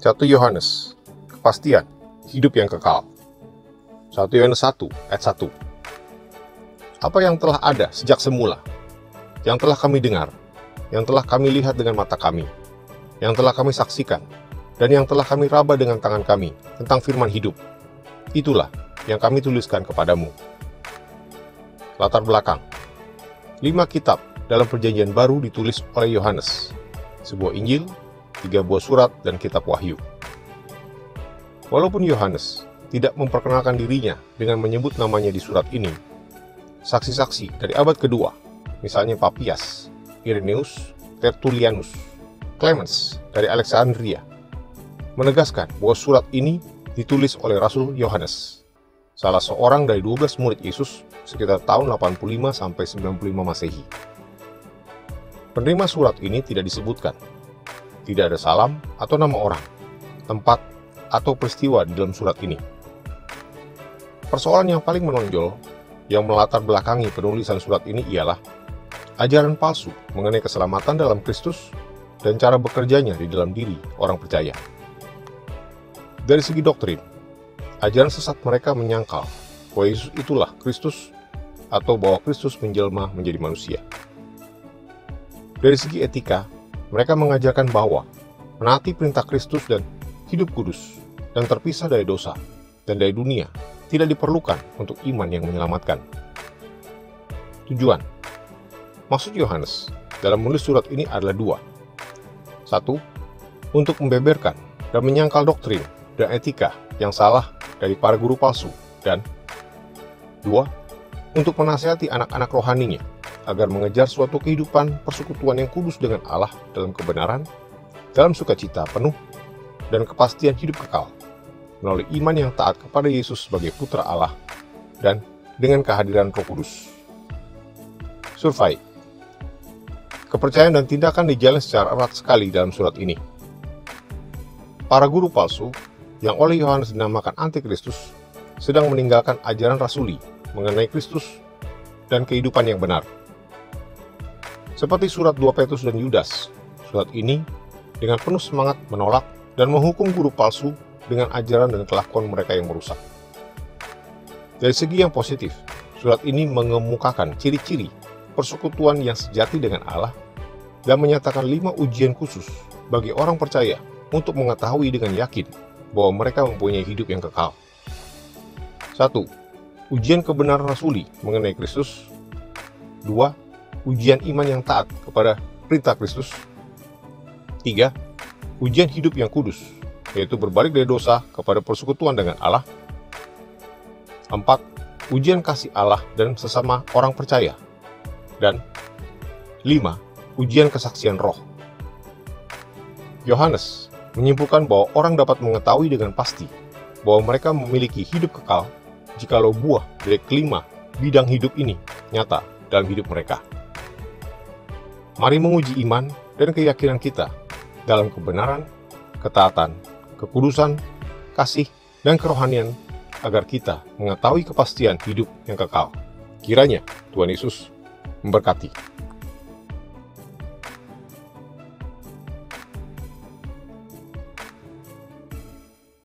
1 Yohanes, kepastian, hidup yang kekal. 1 Yohanes 1 ayat 1. Apa yang telah ada sejak semula, yang telah kami dengar, yang telah kami lihat dengan mata kami, yang telah kami saksikan, dan yang telah kami raba dengan tangan kami tentang firman hidup, itulah yang kami tuliskan kepadamu. Latar belakang: 5 kitab dalam perjanjian baru ditulis oleh Yohanes, sebuah Injil, 3 buah surat, dan kitab Wahyu. Walaupun Yohanes tidak memperkenalkan dirinya dengan menyebut namanya di surat ini, saksi-saksi dari abad kedua, misalnya Papias, Irenaeus, Tertullianus, Clemens dari Alexandria, menegaskan bahwa surat ini ditulis oleh Rasul Yohanes, salah seorang dari 12 murid Yesus sekitar tahun 85-95 Masehi. Penerima surat ini tidak disebutkan. Tidak ada salam atau nama orang, tempat, atau peristiwa di dalam surat ini. Persoalan yang paling menonjol yang melatar belakangi penulisan surat ini ialah ajaran palsu mengenai keselamatan dalam Kristus dan cara bekerjanya di dalam diri orang percaya. Dari segi doktrin, ajaran sesat mereka menyangkal bahwa Yesus itulah Kristus atau bahwa Kristus menjelma menjadi manusia. Dari segi etika, mereka mengajarkan bahwa menaati perintah Kristus dan hidup kudus dan terpisah dari dosa dan dari dunia tidak diperlukan untuk iman yang menyelamatkan. Tujuan, maksud Yohanes dalam menulis surat ini adalah 2. 1. Untuk membeberkan dan menyangkal doktrin dan etika yang salah dari para guru palsu, dan 2. Untuk menasihati anak-anak rohaninya agar mengejar suatu kehidupan persekutuan yang kudus dengan Allah dalam kebenaran, dalam sukacita penuh, dan kepastian hidup kekal, melalui iman yang taat kepada Yesus sebagai Putra Allah, dan dengan kehadiran Roh Kudus. Survei. Kepercayaan dan tindakan dijalin secara erat sekali dalam surat ini. Para guru palsu, yang oleh Yohanes dinamakan Antikristus, sedang meninggalkan ajaran rasuli mengenai Kristus dan kehidupan yang benar. Seperti surat 2 Petrus dan Yudas, surat ini dengan penuh semangat menolak dan menghukum guru palsu dengan ajaran dan kelakuan mereka yang merusak. Dari segi yang positif, surat ini mengemukakan ciri-ciri persekutuan yang sejati dengan Allah dan menyatakan 5 ujian khusus bagi orang percaya untuk mengetahui dengan yakin bahwa mereka mempunyai hidup yang kekal. 1. Ujian kebenaran rasuli mengenai Kristus. 2. Ujian iman yang taat kepada perintah Kristus. 3. Ujian hidup yang kudus, yaitu berbalik dari dosa kepada persekutuan dengan Allah. 4. Ujian kasih Allah dan sesama orang percaya. Dan 5. Ujian kesaksian roh. Yohanes menyimpulkan bahwa orang dapat mengetahui dengan pasti bahwa mereka memiliki hidup kekal jikalau buah dari kelima bidang hidup ini nyata dalam hidup mereka. Mari menguji iman dan keyakinan kita dalam kebenaran, ketaatan, kekudusan, kasih, dan kerohanian agar kita mengetahui kepastian hidup yang kekal. Kiranya Tuhan Yesus memberkati.